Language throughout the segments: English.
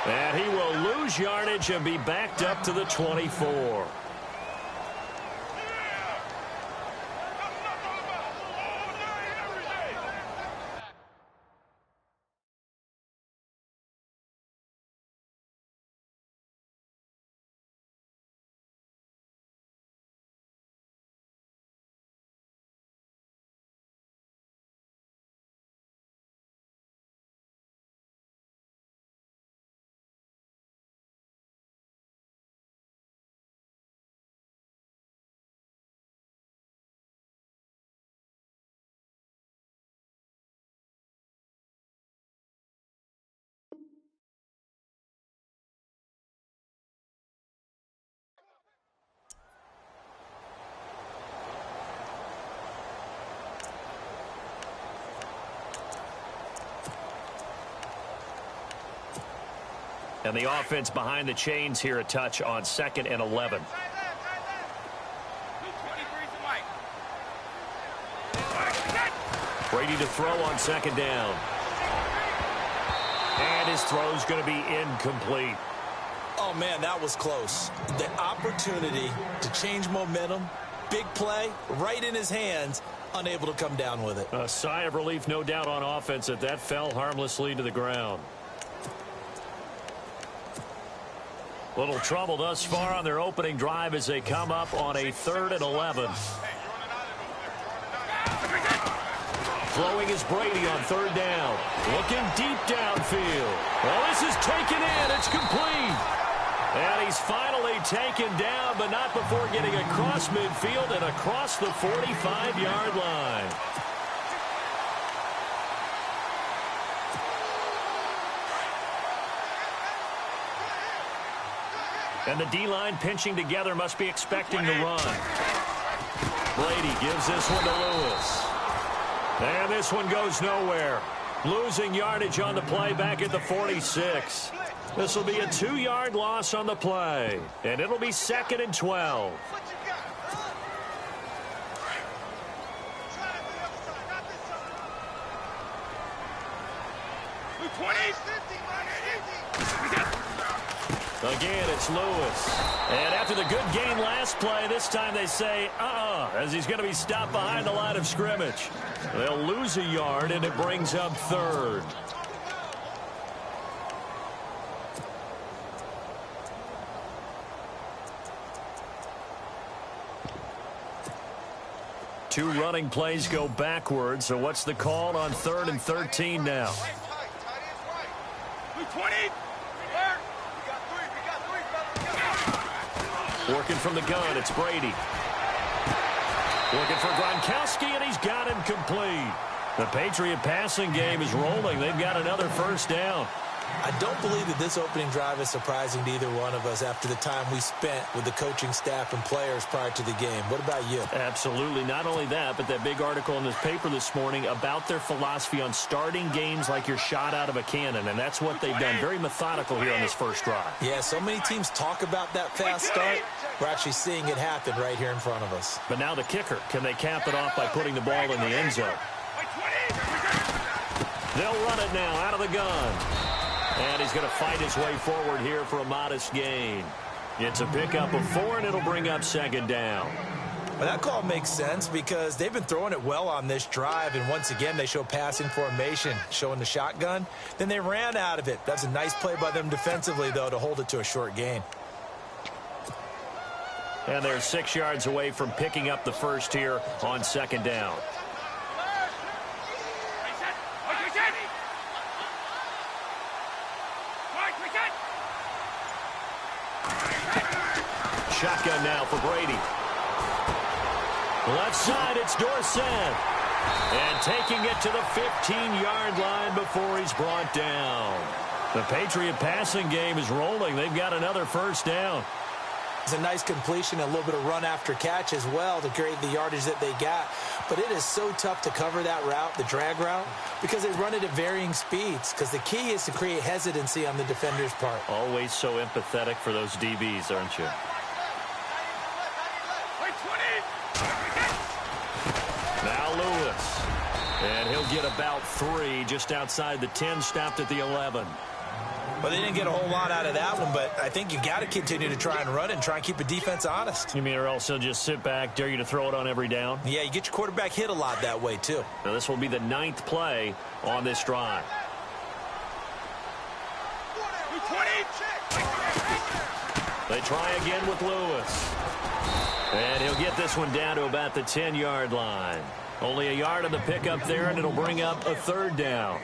And he will lose yardage and be backed up to the 24. And the offense behind the chains here, a touch on 2nd and 11. Brady to throw on 2nd down. And his throw's going to be incomplete. Oh, man, that was close. The opportunity to change momentum, big play, right in his hands, unable to come down with it. A sigh of relief, no doubt, on offense that fell harmlessly to the ground. Little trouble thus far on their opening drive as they come up on a 3rd and 11. Throwing is Brady on 3rd down. Looking deep downfield. Well, this is taken in. It's complete. And he's finally taken down, but not before getting across midfield and across the 45-yard line. And the D-line pinching together, must be expecting to run. Brady gives this one to Lewis. And this one goes nowhere. Losing yardage on the play back at the 46. This will be a 2-yard loss on the play. And it'll be 2nd and 12. Again, it's Lewis. And after the good gain last play, this time they say, as he's going to be stopped behind the line of scrimmage. They'll lose a yard, and it brings up 3rd. Two running plays go backwards, so what's the call on 3rd and 13 now? 20. Working from the gun, it's Brady. Looking for Gronkowski, and he's got him complete. The Patriot passing game is rolling. They've got another 1st down. I don't believe that this opening drive is surprising to either one of us after the time we spent with the coaching staff and players prior to the game. What about you? Absolutely. Not only that, but that big article in this paper this morning about their philosophy on starting games like you're shot out of a cannon, and that's what they've done. Very methodical here on this first drive. Yeah, so many teams talk about that fast start. We're actually seeing it happen right here in front of us. But now the kicker. Can they cap it off by putting the ball in the end zone? They'll run it now out of the gun. And he's going to fight his way forward here for a modest gain. It's a pickup of 4, and it'll bring up 2nd down. Well, that call makes sense because they've been throwing it well on this drive, and once again they show passing formation, showing the shotgun. Then they ran out of it. That's a nice play by them defensively, though, to hold it to a short gain. And they're 6 yards away from picking up the first here on 2nd down. Shotgun now for Brady. Left side, it's Dorsett. And taking it to the 15-yard line before he's brought down. The Patriot passing game is rolling. They've got another 1st down. It's a nice completion, a little bit of run after catch as well to create the yardage that they got. But it is so tough to cover that route, the drag route, because they run it at varying speeds. Because the key is to create hesitancy on the defender's part. Always so empathetic for those DBs, aren't you? Now Lewis. And he'll get about 3 just outside the 10, stopped at the 11. Well, they didn't get a whole lot out of that one, but I think you got to continue to try and run it and try and keep a defense honest. You mean or else they'll just sit back, dare you to throw it on every down? Yeah, you get your quarterback hit a lot that way, too. Now, this will be the 9th play on this drive. They try again with Lewis. And he'll get this one down to about the 10-yard line. Only a yard on the pickup there, and it'll bring up a 3rd down.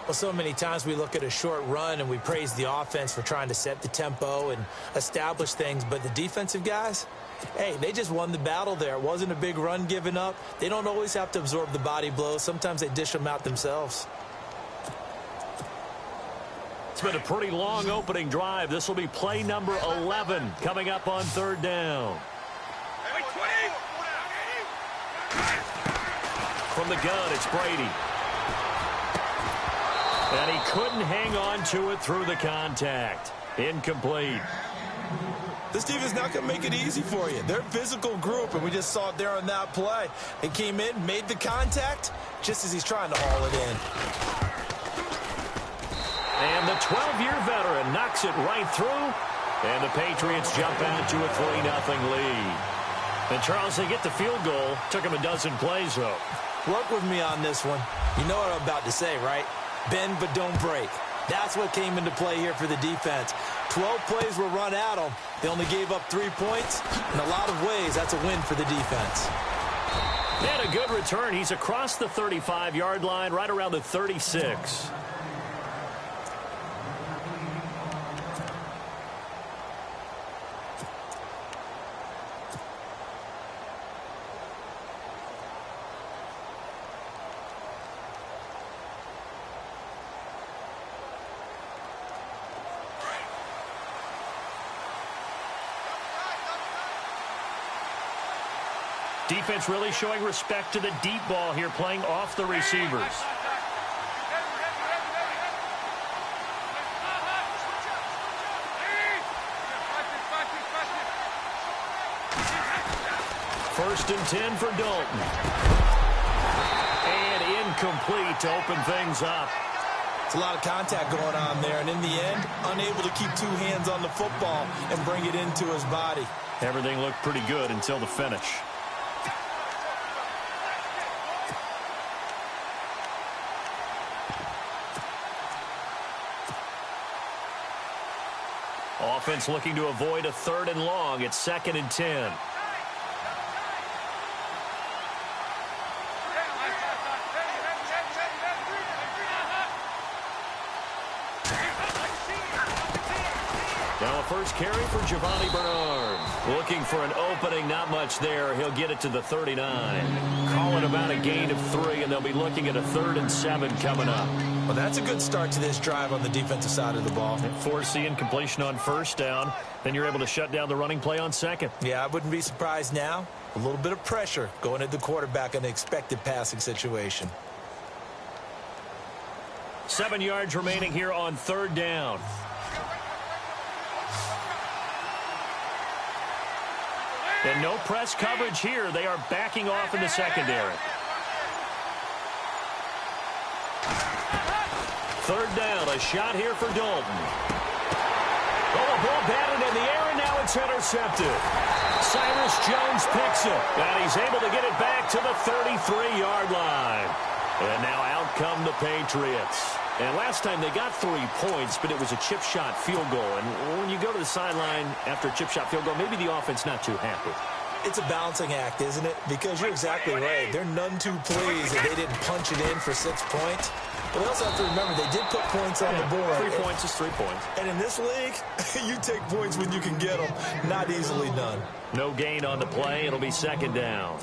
Well, so many times we look at a short run and we praise the offense for trying to set the tempo and establish things, but the defensive guys, hey, they just won the battle there. It wasn't a big run given up. They don't always have to absorb the body blows. Sometimes they dish them out themselves. It's been a pretty long opening drive. This will be play number 11 coming up on 3rd down. From the gun, it's Brady. And he couldn't hang on to it through the contact. Incomplete. This team is not going to make it easy for you. They're a physical group, and we just saw it there on that play. They came in, made the contact, just as he's trying to haul it in. And the 12-year veteran knocks it right through. And the Patriots jump out to a 3-0 lead. And, Charles, they get the field goal. Took them a dozen plays, though. Work with me on this one. You know what I'm about to say, right? Bend but don't break. That's what came into play here for the defense. 12 plays were run at them. They only gave up 3 points. In a lot of ways, that's a win for the defense. And a good return. He's across the 35-yard line, right around the 36. Defense really showing respect to the deep ball here, playing off the receivers. First and 10 for Dalton. And incomplete to open things up. It's a lot of contact going on there, and in the end, unable to keep 2 hands on the football and bring it into his body. Everything looked pretty good until the finish. Offense looking to avoid a 3rd and long. It's 2nd and 10. Now a first carry for Giovanni Bernard. Looking for an opening, not much there. He'll get it to the 39. Calling about a gain of 3, and they'll be looking at a 3rd and 7 coming up. Well, that's a good start to this drive on the defensive side of the ball. Forcing completion on 1st down. Then you're able to shut down the running play on 2nd. Yeah, I wouldn't be surprised now. A little bit of pressure going at the quarterback in an expected passing situation. 7 yards remaining here on 3rd down. And no press coverage here. They are backing off in the secondary. 3rd down, a shot here for Dalton. Oh, a ball batted in the air, and now it's intercepted. Cyrus Jones picks it, and he's able to get it back to the 33-yard line. And now out come the Patriots. And last time they got 3 points, but it was a chip shot field goal. And when you go to the sideline after a chip shot field goal, maybe the offense not too happy. It's a balancing act, isn't it? Because you're exactly right. They're none too pleased that they didn't punch it in for 6 points. But we also have to remember they did put points on the board. 3 points is 3 points. And in this league, you take points when you can get them. Not easily done. No gain on the play. It'll be 2nd down.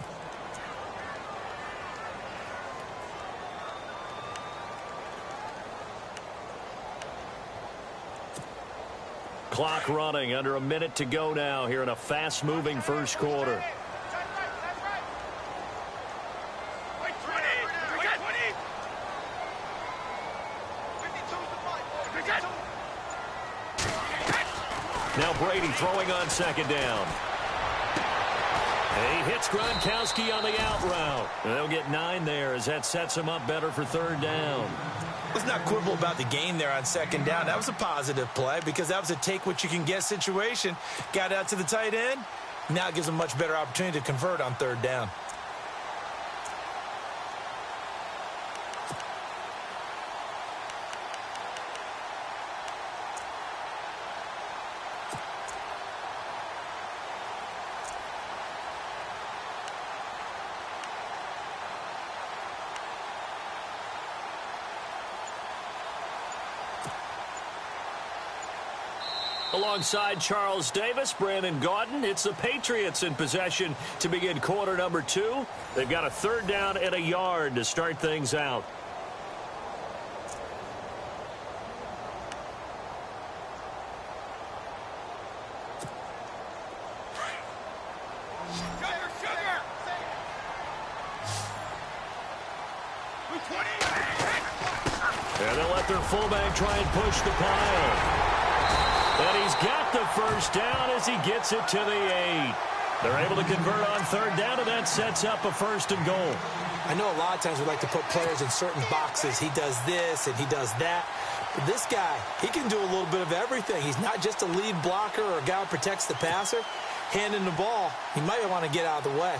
Clock running, under a minute to go now here in a fast-moving first quarter. Now Brady throwing on 2nd down. He hits Gronkowski on the out route. They'll get 9 there as that sets him up better for 3rd down. Let's not quibble about the gain there on second down. That was a positive play because that was a take-what-you-can-get situation. Got out to the tight end. Now it gives them a much better opportunity to convert on third down. Alongside Charles Davis, Brandon Gaudin, it's the Patriots in possession to begin quarter number 2. They've got a third down and a yard to start things out. And they'll let their fullback try and push the pile. And he's got the first down as he gets it to the 8. They're able to convert on third down, and that sets up a first and goal. I know a lot of times we like to put players in certain boxes. He does this and he does that. But this guy, he can do a little bit of everything. He's not just a lead blocker or a guy who protects the passer. Handing the ball, he might want to get out of the way.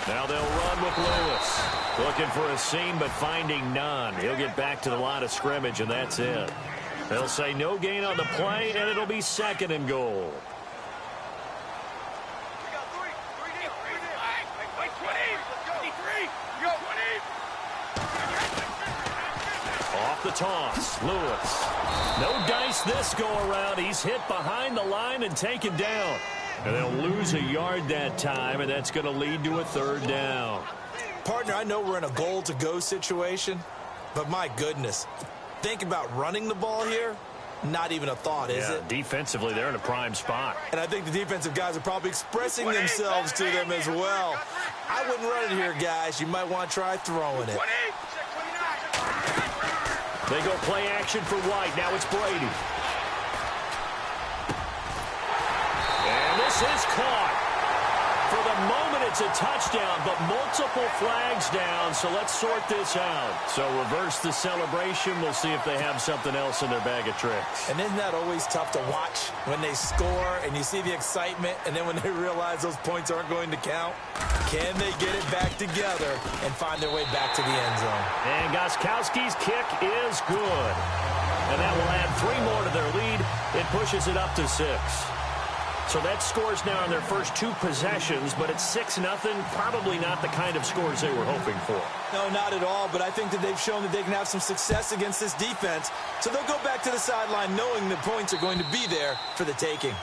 Now they'll run with Lewis. Looking for a seam, but finding none. He'll get back to the line of scrimmage, and that's it. They'll say no gain on the play, and it'll be second and goal. Off the toss, Lewis. No dice this go-around. He's hit behind the line and taken down. And they'll lose a yard that time, and that's going to lead to a third down. Partner, I know we're in a goal-to-go situation, but my goodness, think about running the ball here. Not even a thought, is it? Defensively, they're in a prime spot. And I think the defensive guys are probably expressing themselves to them as well. I wouldn't run it here, guys. You might want to try throwing it. They go play action for White. Now it's Brady. And this is caught. For the moment, it's a touchdown, but multiple flags down, so let's sort this out. So reverse the celebration. We'll see if they have something else in their bag of tricks. And isn't that always tough to watch when they score and you see the excitement, and then when they realize those points aren't going to count? Can they get it back together and find their way back to the end zone? And Gostkowski's kick is good. And that will add 3 more to their lead. It pushes it up to 6. So that scores now in their first 2 possessions, but it's 6-0. Probably not the kind of scores they were hoping for. No, not at all, but I think that they've shown that they can have some success against this defense. So they'll go back to the sideline knowing the points are going to be there for the taking.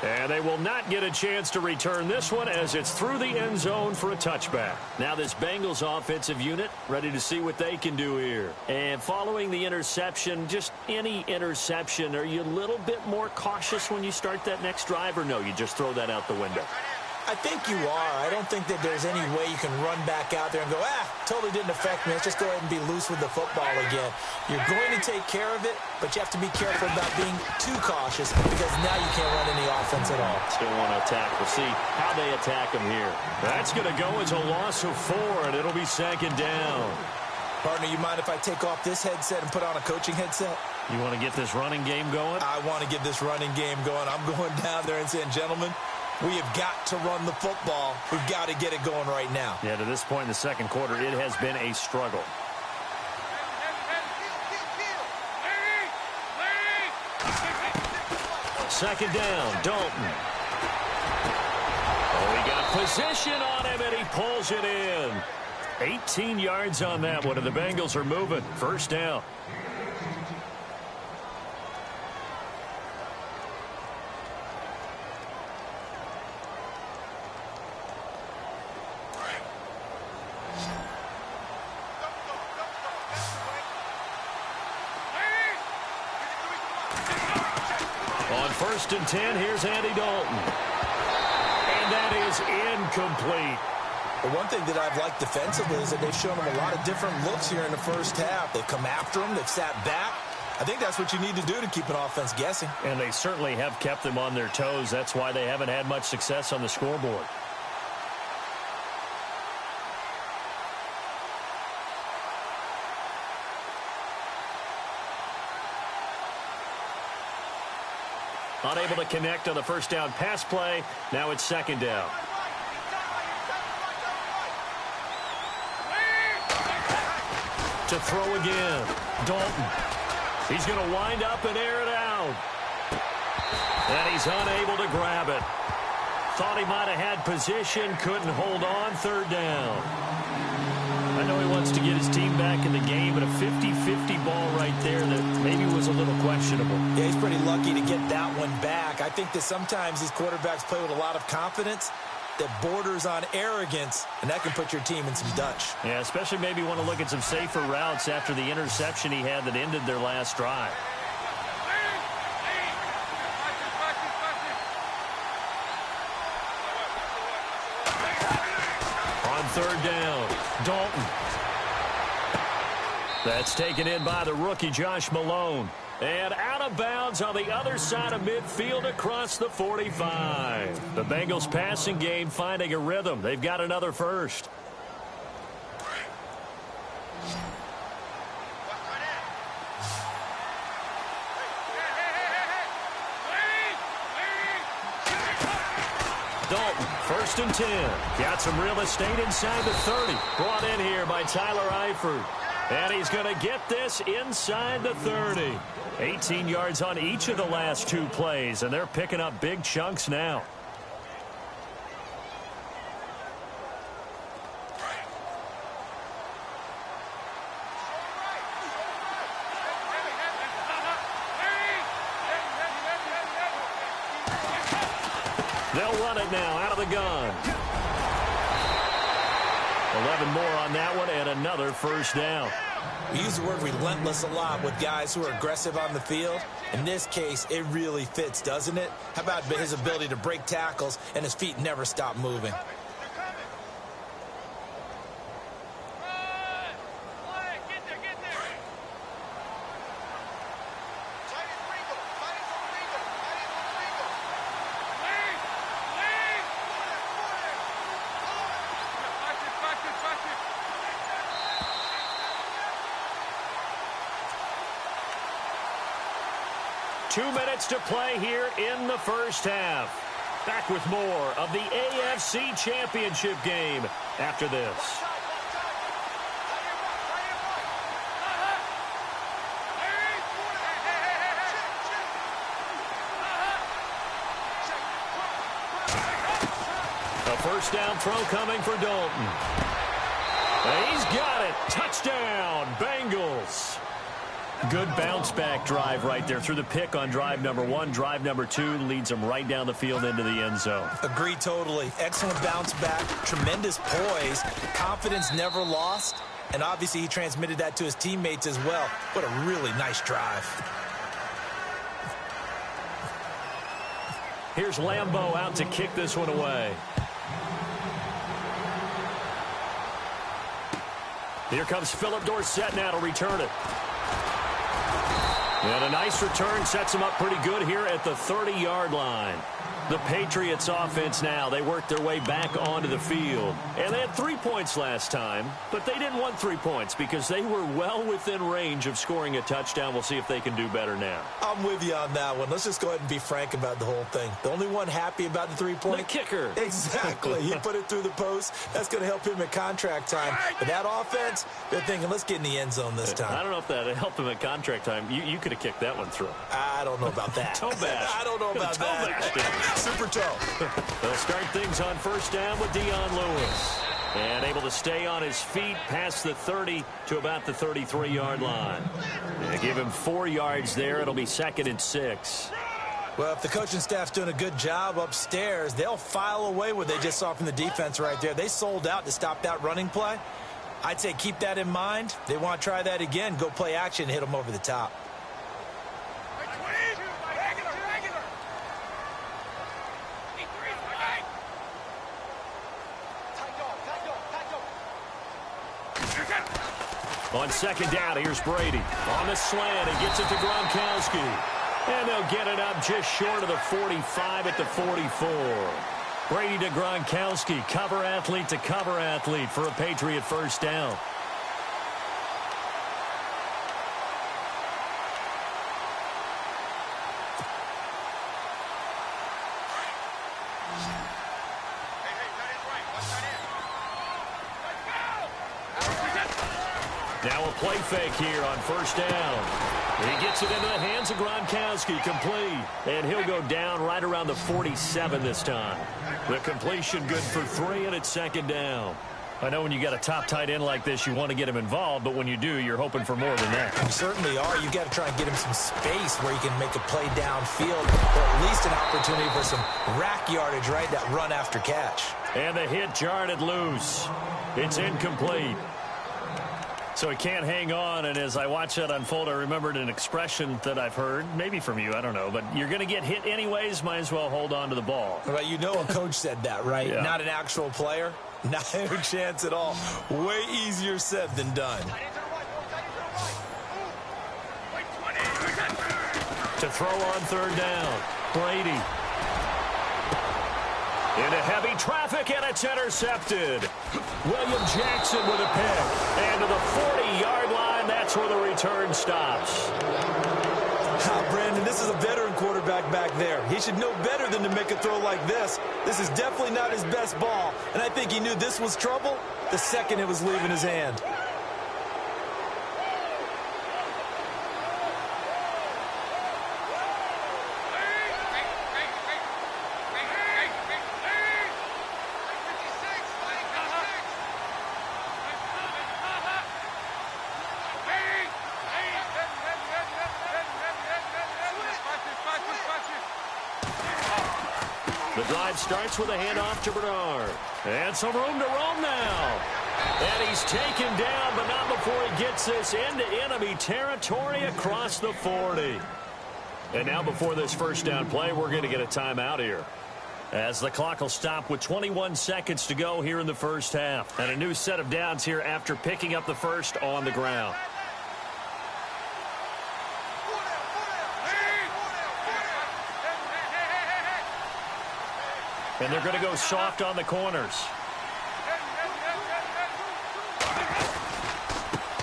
And they will not get a chance to return this one as it's through the end zone for a touchback. Now this Bengals offensive unit ready to see what they can do here. And following the interception, just any interception, are you a little bit more cautious when you start that next drive, or no, you just throw that out the window? I think you are. I don't think that there's any way you can run back out there and go, totally didn't affect me. Let's just go ahead and be loose with the football again. You're going to take care of it, but you have to be careful about being too cautious because now you can't run any offense at all. Still want to attack. We'll see how they attack them here. That's going to go as a loss of 4, and it'll be second down. Partner, you mind if I take off this headset and put on a coaching headset? You want to get this running game going? I want to get this running game going. I'm going down there and saying, gentlemen, we have got to run the football. We've got to get it going right now. Yeah, to this point in the second quarter, it has been a struggle. Second down, Dalton. Oh, he got position on him, and he pulls it in. 18 yards on that one, and the Bengals are moving. First down. On 1st and 10, here's Andy Dalton. And that is incomplete. But one thing that I've liked defensively is that they've shown them a lot of different looks here in the first half. They've come after them. They've sat back. I think that's what you need to do to keep an offense guessing. And they certainly have kept them on their toes. That's why they haven't had much success on the scoreboard. Unable to connect on the first down pass play. Now it's second down. To throw again. Dalton. He's going to wind up and air it out. And he's unable to grab it. Thought he might have had position. Couldn't hold on. Third down. I know he wants to get his team back in the game, but a 50-50 ball right there that maybe was a little questionable. Yeah, he's pretty lucky to get that one back. I think that sometimes these quarterbacks play with a lot of confidence that borders on arrogance, and that can put your team in some Dutch. Yeah, especially maybe want to look at some safer routes after the interception he had that ended their last drive. On third down, Dalton. That's taken in by the rookie, Josh Malone. And out of bounds on the other side of midfield across the 45. The Bengals passing game finding a rhythm. They've got another first. Dalton, first and 10. Got some real estate inside the 30. Brought in here by Tyler Eifert. And he's going to get this inside the 30. 18 yards on each of the last two plays, and they're picking up big chunks now. They'll run it now out of the gun. 11 more on that one, and another first down. We use the word relentless a lot with guys who are aggressive on the field. In this case, it really fits, doesn't it? How about his ability to break tackles and his feet never stop moving? Two minutes to play here in the first half. Back with more of the AFC Championship game after this. A first down throw coming for Dalton. And he's got it. Touchdown, Bengals. Good bounce-back drive right there through the pick on drive number one. Drive number two leads them right down the field into the end zone. Agree totally. Excellent bounce-back, tremendous poise, confidence never lost, and obviously he transmitted that to his teammates as well. What a really nice drive. Here's Lambeau out to kick this one away. Here comes Philip Dorsett now to return it. And a nice return sets them up pretty good here at the 30-yard line. The Patriots offense now, they worked their way back onto the field. And they had 3 points last time, but they didn't want 3 points because they were well within range of scoring a touchdown. We'll see if they can do better now. I'm with you on that one. Let's just go ahead and be frank about the whole thing. The only one happy about the 3-point? The kicker. Exactly. He put it through the post. That's going to help him at contract time. But that offense, they're thinking, let's get in the end zone this time. I don't know if that helped him at contract time. You could have kicked that one through. I don't know about that. Toe bash. I don't know about that. Super toe. They'll start things on first down with Dion Lewis. And able to stay on his feet past the 30 to about the 33-yard line. They give him 4 yards there. It'll be 2nd and 6. Well, if the coaching staff's doing a good job upstairs, they'll file away what they just saw from the defense right there. They sold out to stop that running play. I'd say keep that in mind. They want to try that again. Go play action and hit them over the top. On second down, here's Brady. On the slant, he gets it to Gronkowski. And they'll get it up just short of the 45 at the 44. Brady to Gronkowski, cover athlete to cover athlete for a Patriot first down. Now a play fake here on first down. He gets it into the hands of Gronkowski, complete. And he'll go down right around the 47 this time. The completion good for 3, and it's second down. I know when you got a top tight end like this, you want to get him involved, but when you do, you're hoping for more than that. You certainly are. You've got to try and get him some space where he can make a play downfield, or at least an opportunity for some rack yardage, right? That run after catch. And the hit jarred it loose. It's incomplete. So he can't hang on, and as I watch that unfold, I remembered an expression that I've heard, maybe from you, I don't know, but you're going to get hit anyways, might as well hold on to the ball. Well, you know a coach said that, right? Yeah. Not an actual player. Not a chance at all. Way easier said than done. To throw on third down, Brady. Into heavy traffic, and it's intercepted. William Jackson with a pick. And to the 40-yard line, that's where the return stops. Brandon, this is a veteran quarterback back there. He should know better than to make a throw like this. This is definitely not his best ball, and I think he knew this was trouble the second it was leaving his hand. The drive starts with a handoff to Bernard. And some room to roam now. And he's taken down, but not before he gets this into enemy territory across the 40. And now before this first down play, we're going to get a timeout here, as the clock will stop with 21 seconds to go here in the first half. And a new set of downs here after picking up the first on the ground. And they're going to go soft on the corners.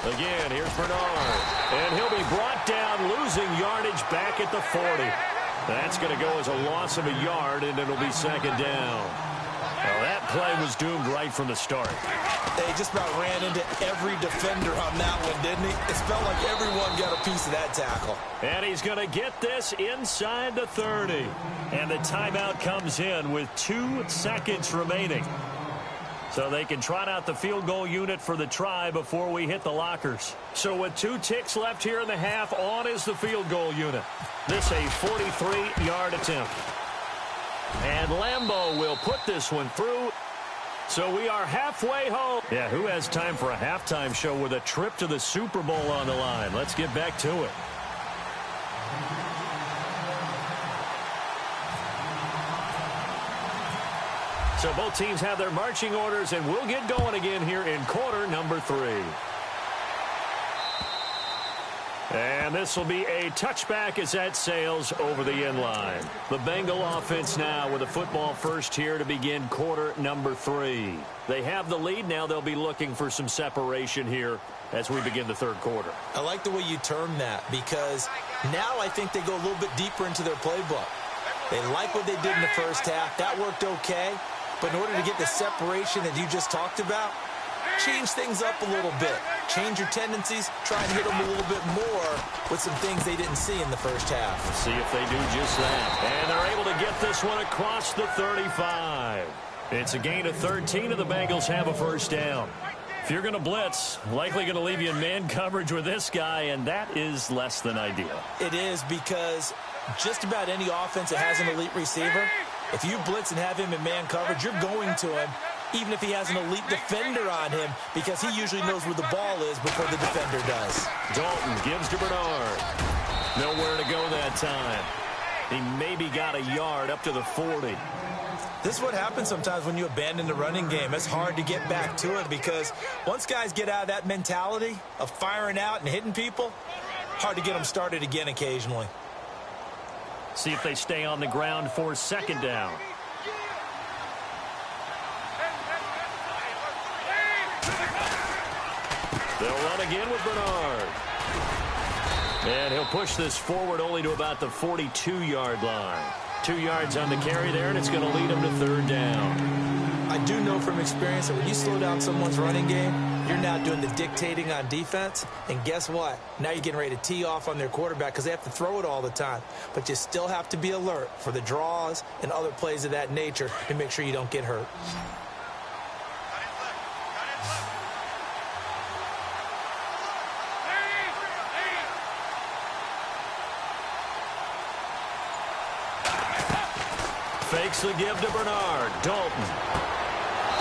Again, here's Bernard. And he'll be brought down, losing yardage back at the 40. That's going to go as a loss of a yard, and it'll be second down. Well, that play was doomed right from the start. They just about ran into every defender on that one, didn't he? It felt like everyone got a piece of that tackle. And he's going to get this inside the 30. And the timeout comes in with 2 seconds remaining. So they can trot out the field goal unit for the try before we hit the lockers. So with 2 ticks left here in the half, on is the field goal unit. This a 43-yard attempt. And Lambeau will put this one through. So we are halfway home. Yeah, who has time for a halftime show with a trip to the Super Bowl on the line? Let's get back to it. So both teams have their marching orders, and we'll get going again here in quarter number 3. And this will be a touchback as that sails over the end line. The Bengal offense now with a football first here to begin quarter number 3. They have the lead. Now they'll be looking for some separation here as we begin the third quarter. I like the way you term that, because now I think they go a little bit deeper into their playbook. They like what they did in the first half. That worked okay. But in order to get the separation that you just talked about, change things up a little bit. Change your tendencies. Try and hit them a little bit more with some things they didn't see in the first half. Let's see if they do just that. And they're able to get this one across the 35. It's a gain of 13, and the Bengals have a first down. If you're going to blitz, likely going to leave you in man coverage with this guy, and that is less than ideal. It is, because just about any offense that has an elite receiver, if you blitz and have him in man coverage, you're going to him, even if he has an elite defender on him, because he usually knows where the ball is before the defender does. Dalton gives to Bernard. Nowhere to go that time. He maybe got a yard up to the 40. This is what happens sometimes when you abandon the running game. It's hard to get back to it because once guys get out of that mentality of firing out and hitting people, hard to get them started again occasionally. See if they stay on the ground for second down. They'll run again with Bernard. And he'll push this forward only to about the 42-yard line. 2 yards on the carry there, and it's going to lead him to third down. I do know from experience that when you slow down someone's running game, you're now doing the dictating on defense. And guess what? Now you're getting ready to tee off on their quarterback because they have to throw it all the time. But you still have to be alert for the draws and other plays of that nature to make sure you don't get hurt. Fakes the give to Bernard. Dalton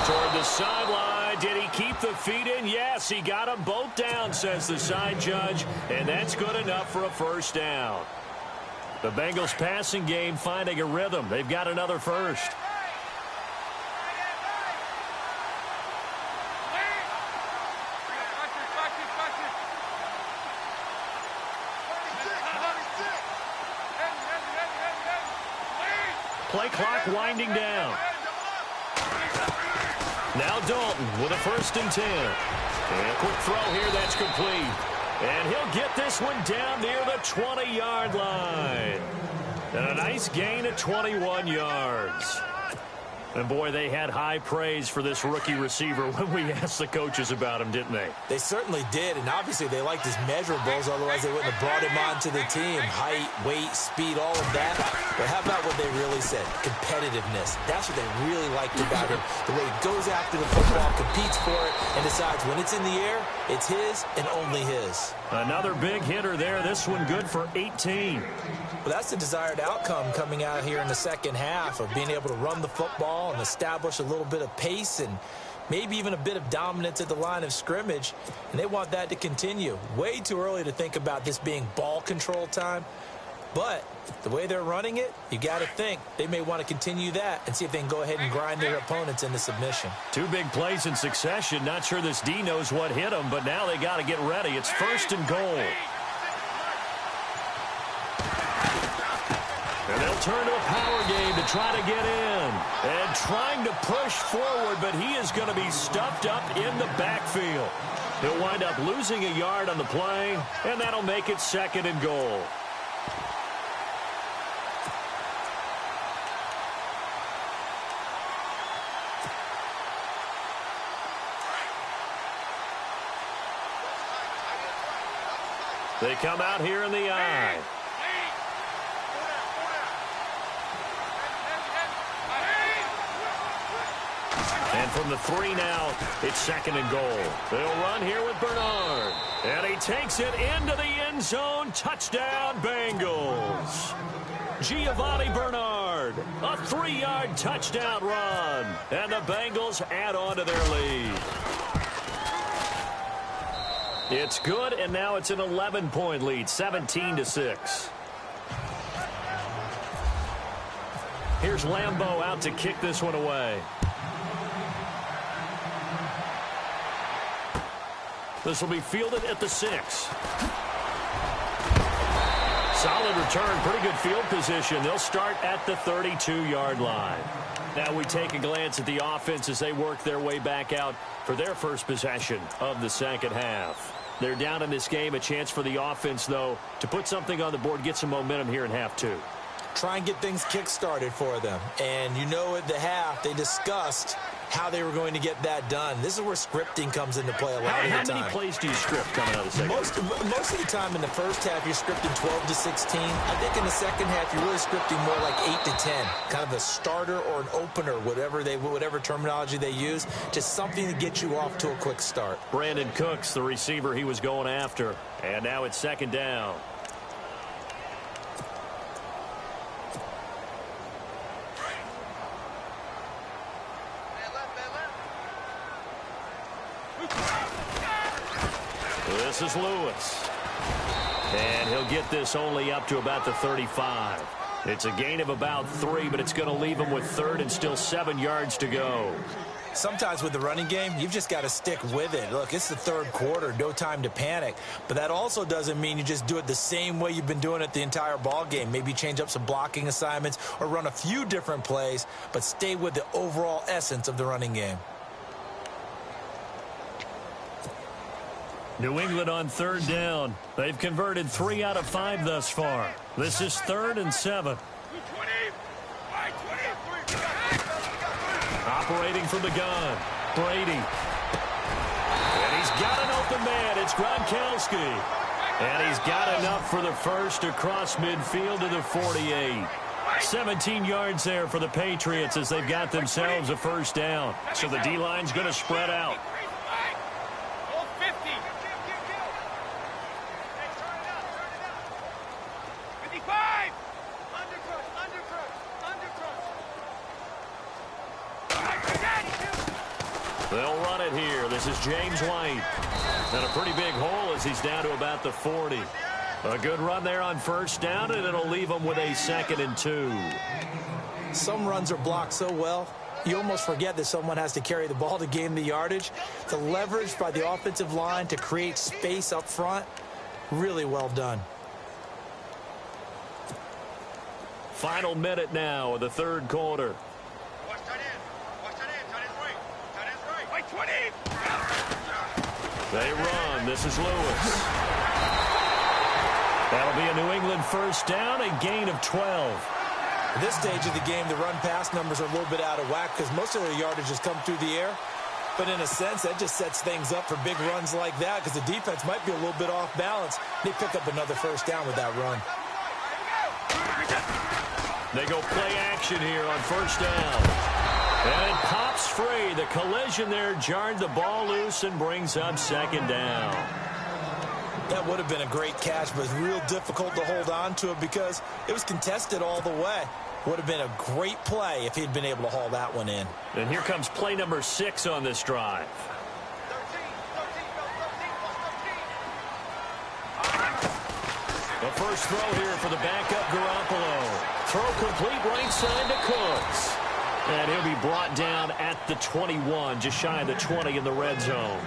toward the sideline. Did he keep the feet in? Yes, he got them both down, says the side judge, and that's good enough for a first down. The Bengals passing game finding a rhythm. They've got another first. Play clock winding down. Now Dalton with a 1st and 10. And a quick throw here that's complete. And he'll get this one down near the 20-yard line. And a nice gain of 21 yards. And, boy, they had high praise for this rookie receiver when we asked the coaches about him, didn't they? They certainly did, and obviously they liked his measurables, otherwise they wouldn't have brought him onto the team. Height, weight, speed, all of that. But how about what they really said? Competitiveness. That's what they really liked about him. The way he goes after the football, competes for it, and decides when it's in the air, it's his and only his. Another big hitter there. This one good for 18. Well, that's the desired outcome coming out here in the second half of being able to run the football and establish a little bit of pace and maybe even a bit of dominance at the line of scrimmage. And they want that to continue. Way too early to think about this being ball control time. But the way they're running it, you got to think they may want to continue that and see if they can go ahead and grind their opponents into submission. 2 big plays in succession. Not sure this D knows what hit them, but now they got to get ready. It's 1st and goal. And they'll turn to a power game to try to get in. And trying to push forward, but he is going to be stuffed up in the backfield. He'll wind up losing a yard on the play, and that'll make it 2nd and goal. They come out here in the eye. And from the 3 now, it's 2nd and goal. They'll run here with Bernard. And he takes it into the end zone. Touchdown, Bengals. Giovanni Bernard, a 3-yard touchdown run. And the Bengals add on to their lead. It's good, and now it's an 11-point lead, 17-6. Here's Lambeau out to kick this one away. This will be fielded at the 6. Solid return, pretty good field position. They'll start at the 32-yard line. Now we take a glance at the offense as they work their way back out for their first possession of the second half. They're down in this game. A chance for the offense, though, to put something on the board, get some momentum here in half 2. Try and get things kick-started for them. And you know at the half, they discussed how they were going to get that done. This is where scripting comes into play a lot of the time. How many plays do you script coming out of the second? Most of the time in the first half, you're scripting 12 to 16. I think in the second half, you're really scripting more like 8 to 10. Kind of a starter or an opener, whatever terminology they use. Just something to get you off to a quick start. Brandon Cooks, the receiver he was going after. And now it's 2nd down. This is Lewis. And he'll get this only up to about the 35. It's a gain of about 3, but it's going to leave them with third and still 7 yards to go. Sometimes with the running game, you've just got to stick with it. Look, it's the third quarter, no time to panic. But that also doesn't mean you just do it the same way you've been doing it the entire ball game. Maybe change up some blocking assignments or run a few different plays, but stay with the overall essence of the running game. New England on third down. They've converted 3 out of 5 thus far. This is 3rd and 7. Operating from the gun, Brady. And he's got an open man. It's Gronkowski. And he's got enough for the first across midfield to the 48. 17 yards there for the Patriots as they've got themselves a first down. So the D-line's going to spread out. They'll run it here. This is James White. And a pretty big hole as he's down to about the 40. A good run there on first down, and it'll leave him with a 2nd and 2. Some runs are blocked so well, you almost forget that someone has to carry the ball to gain the yardage. The leverage by the offensive line to create space up front, really well done. Final minute now of the third quarter. They run. This is Lewis. That'll be a New England first down, a gain of 12. At this stage of the game, the run-pass numbers are a little bit out of whack because most of their yardage has come through the air. But in a sense, that just sets things up for big runs like that because the defense might be a little bit off balance. They pick up another first down with that run. They go play action here on first down. And it pops free. The collision there jarred the ball loose and brings up 2nd down. That would have been a great catch, but it's real difficult to hold on to it because it was contested all the way. Would have been a great play if he'd been able to haul that one in. And here comes play number 6 on this drive. The first throw here for the backup Garoppolo. Throw complete right side to Cooks. And he'll be brought down at the 21, just shy of the 20 in the red zone.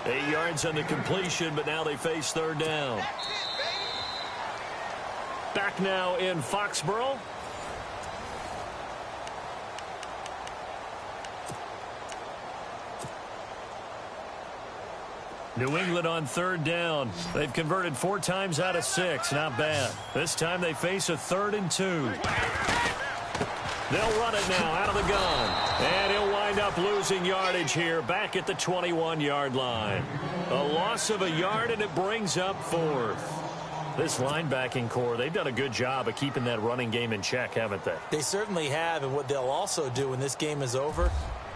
8 yards on the completion, but now they face third down. Back now in Foxborough. New England on third down. They've converted 4 times out of 6. Not bad. This time they face a 3rd and 2. They'll run it now out of the gun. And he'll wind up losing yardage here back at the 21-yard line. A loss of a yard, and it brings up 4th. This linebacking core, they've done a good job of keeping that running game in check, haven't they? They certainly have, and what they'll also do when this game is over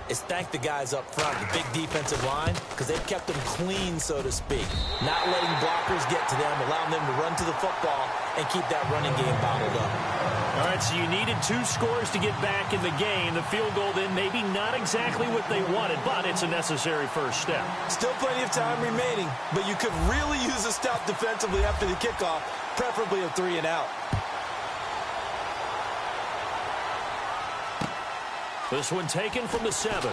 is thank the guys up front, the big defensive line, because they've kept them clean, so to speak. Not letting blockers get to them, allowing them to run to the football and keep that running game bottled up. All right, so you needed 2 scores to get back in the game. The field goal then maybe not exactly what they wanted, but it's a necessary first step. Still plenty of time remaining, but you could really use a stop defensively after the kickoff, preferably a 3 and out. This one taken from the 7.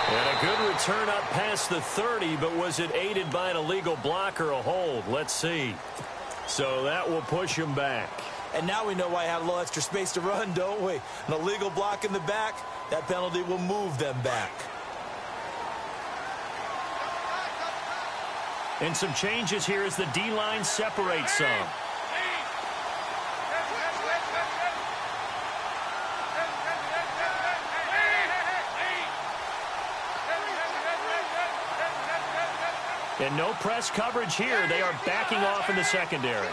And a good return up past the 30, but was it aided by an illegal block or a hold? Let's see. So that will push him back. And now we know why I had a little extra space to run, don't we? An illegal block in the back, that penalty will move them back. And some changes here as the D-line separates some. And no press coverage here. They are backing off in the secondary.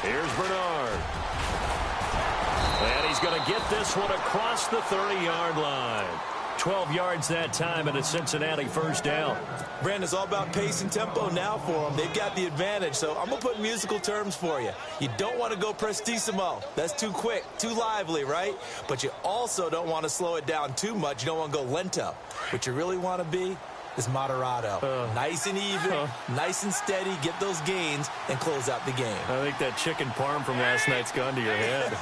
Here's Bernard. And he's going to get this one across the 30-yard line. 12 yards that time and a Cincinnati first down. Brandon, it's all about pace and tempo now for them. They've got the advantage, so I'm going to put musical terms for you. You don't want to go prestissimo. That's too quick, too lively, right? But you also don't want to slow it down too much. You don't want to go lento. What you really want to be is moderato. Nice and even, nice and steady, get those gains, and close out the game. I think that chicken parm from last night's gone to your head.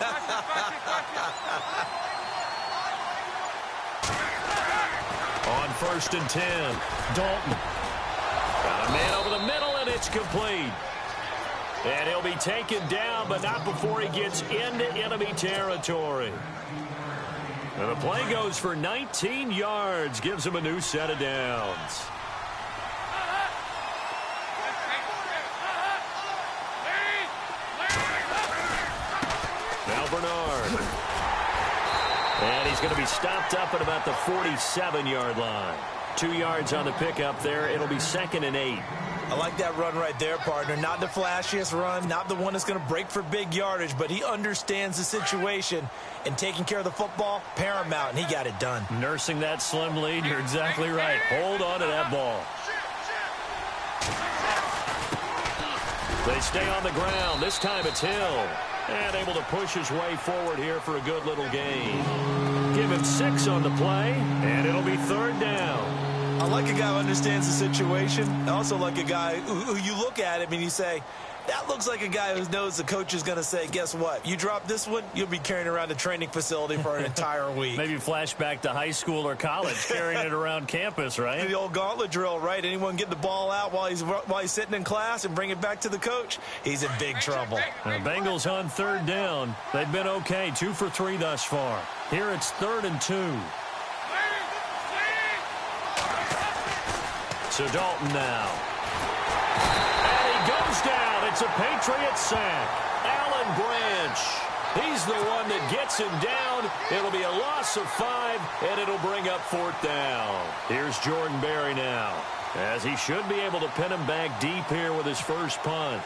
On 1st and 10, Dalton. Got a man over the middle, and it's complete. And he'll be taken down, but not before he gets into enemy territory. And the play goes for 19 yards, gives him a new set of downs. Now Bernard. And he's going to be stopped up at about the 47-yard line. 2 yards on the pickup there. It'll be 2nd and 8. I like that run right there, partner. Not the flashiest run, not the one that's going to break for big yardage, but he understands the situation, and taking care of the football, paramount, and he got it done. Nursing that slim lead, you're exactly right. Hold on to that ball. They stay on the ground. This time it's Hill. And able to push his way forward here for a good little gain. Give him 6 on the play, and it'll be 3rd down. I like a guy who understands the situation. I also like a guy who you look at him and you say, that looks like a guy who knows the coach is going to say, guess what? You drop this one, you'll be carrying around the training facility for an entire week. Maybe flashback to high school or college, carrying it around campus, right? The old gauntlet drill, right? Anyone get the ball out while he's sitting in class and bring it back to the coach? He's in big trouble. The Bengals on 3rd down. They've been okay, 2 for 3 thus far. Here it's 3rd and 2. So Dalton now. And he goes down. It's a Patriot sack. Alan Branch. He's the one that gets him down. It'll be a loss of 5, and it'll bring up 4th down. Here's Jordan Berry now, as he should be able to pin him back deep here with his first punt.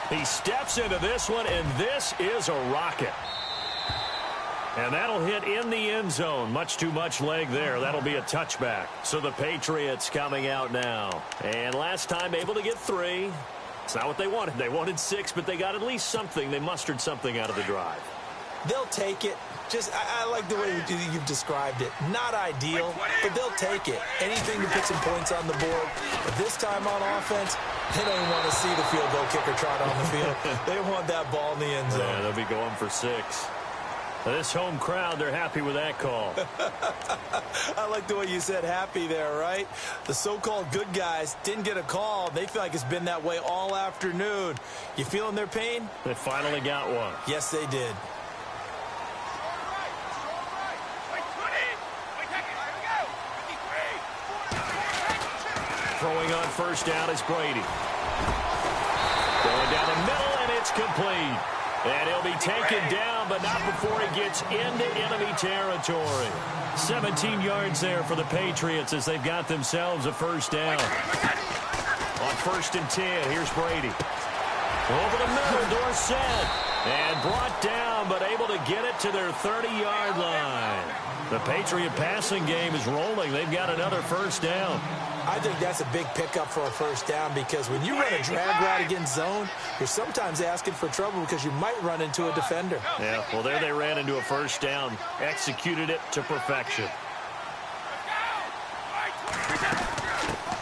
He steps into this one, and this is a rocket. And that'll hit in the end zone. Much too much leg there. That'll be a touchback. So the Patriots coming out now. And last time able to get 3. It's not what they wanted. They wanted 6, but they got at least something. They mustered something out of the drive. They'll take it. I like the way you've described it. Not ideal, but they'll take it. Anything to put some points on the board. But this time on offense, they don't even want to see the field goal kicker trot on the field. They want that ball in the end zone. Yeah, they'll be going for 6. This home crowd, they're happy with that call. I like the way you said happy there, right? The so-called good guys didn't get a call. They feel like it's been that way all afternoon. You feeling their pain? They finally got one. Yes, they did. Throwing on 1st down is Brady. Going down the middle, and it's complete. And he'll be taken down, but not before he gets into enemy territory. 17 yards there for the Patriots as they've got themselves a 1st down. On 1st and 10, here's Brady. Over the middle, Dorsett. And brought down, but able to get it to their 30-yard line. The Patriot passing game is rolling. They've got another 1st down. I think that's a big pickup for a 1st down because when you run a drag route against zone, you're sometimes asking for trouble because you might run into a defender. Yeah, well, there they ran into a 1st down, executed it to perfection.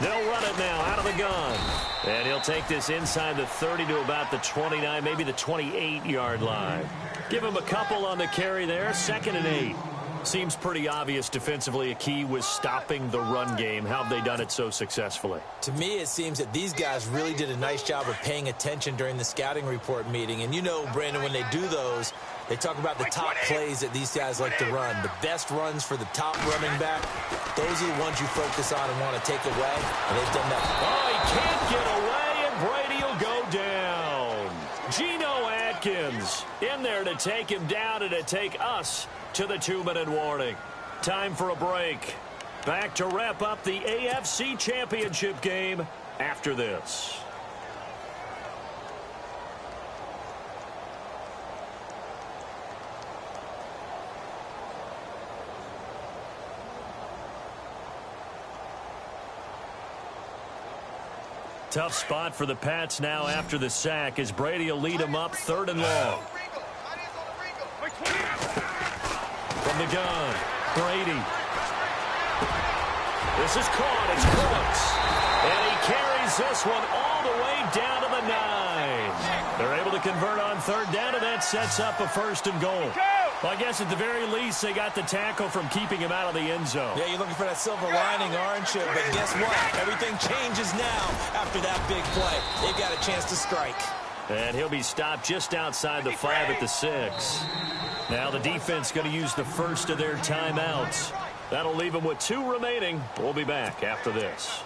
They'll run it now out of the gun. And he'll take this inside the 30 to about the 29, maybe the 28-yard line. Give him a couple on the carry there, 2nd and 8. Seems pretty obvious defensively a key was stopping the run game. How have they done it so successfully? To me, it seems that these guys really did a nice job of paying attention during the scouting report meeting. And you know, Brandon, when they do those, they talk about the top plays that these guys like to run. The best runs for the top running back, those are the ones you focus on and want to take away. And they've done that. Oh, he can't get away, and Brady will go down. Geno Atkins in there to take him down and to take us to the 2-minute warning. Time for a break. Back to wrap up the AFC Championship game after this. Tough spot for the Pats now after the sack as Brady will lead them up 3rd and long. From the gun, Brady This is caught. It's Crooks. And he carries this one all the way down to the 9. They're able to convert on third down, and that sets up a 1st and goal. Well, I guess at the very least, they got the tackle from keeping him out of the end zone. Yeah, you're looking for that silver lining, aren't you? But guess what? Everything changes now after that big play. They've got a chance to strike. And he'll be stopped just outside the 5 at the 6. Now the defense going to use the first of their timeouts. That'll leave them with 2 remaining. We'll be back after this.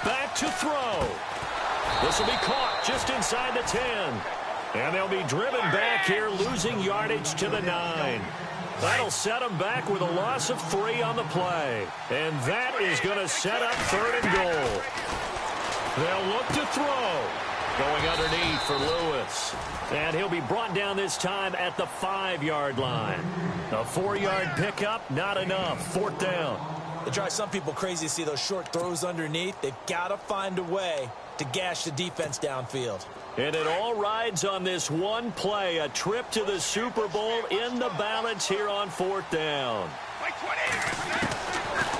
Back to throw. This will be caught just inside the 10. And they'll be driven back here, losing yardage to the 9. That'll set them back with a loss of 3 on the play. And that is going to set up 3rd and goal. They'll look to throw. Going underneath for Lewis. And he'll be brought down this time at the 5-yard line. A 4-yard pickup, not enough. 4th down. It drives some people crazy to see those short throws underneath. They've got to find a way to gash the defense downfield. And it all rides on this one play, a trip to the Super Bowl in the balance here on 4th down.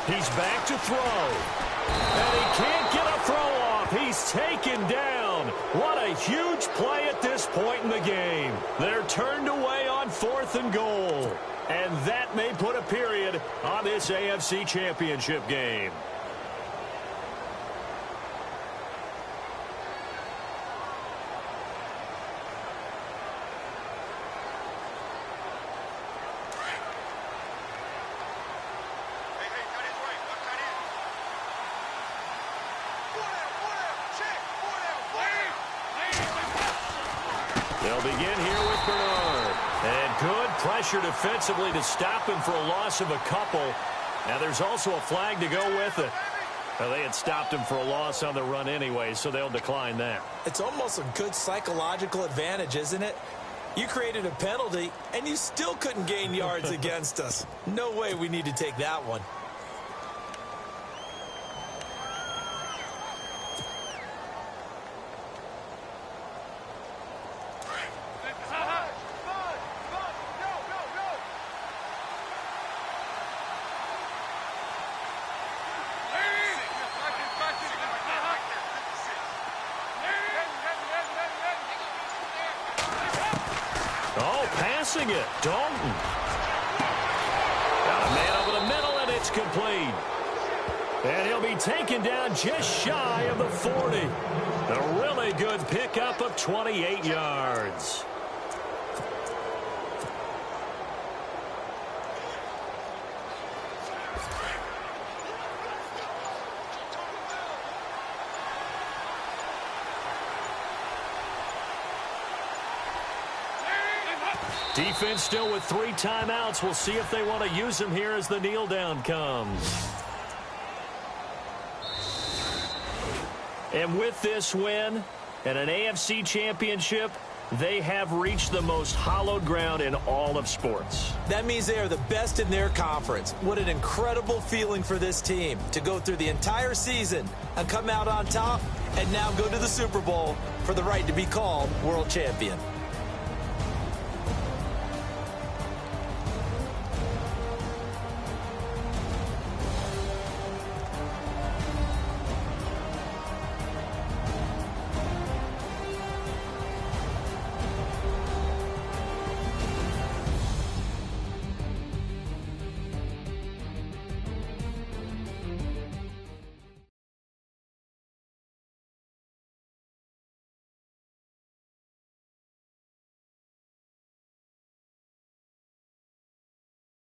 He's back to throw. And he can't get a throw off. He's taken down. What a huge play at this point in the game. They're turned away on 4th and goal. And that may put a period on this AFC Championship game. They'll begin here with Bernard. And good pressure defensively to stop him for a loss of a couple. Now there's also a flag to go with it. Well, they had stopped him for a loss on the run anyway, so they'll decline that. It's almost a good psychological advantage, isn't it? You created a penalty, and you still couldn't gain yards against us. No way we need to take that one. Passing it, Dalton. Got a man over the middle, and it's complete. And he'll be taken down just shy of the 40. A really good pickup of 28 yards. Defense still with 3 timeouts. We'll see if they want to use them here as the kneel down comes. And with this win and an AFC championship, they have reached the most hallowed ground in all of sports. That means they are the best in their conference. What an incredible feeling for this team to go through the entire season and come out on top and now go to the Super Bowl for the right to be called world champion.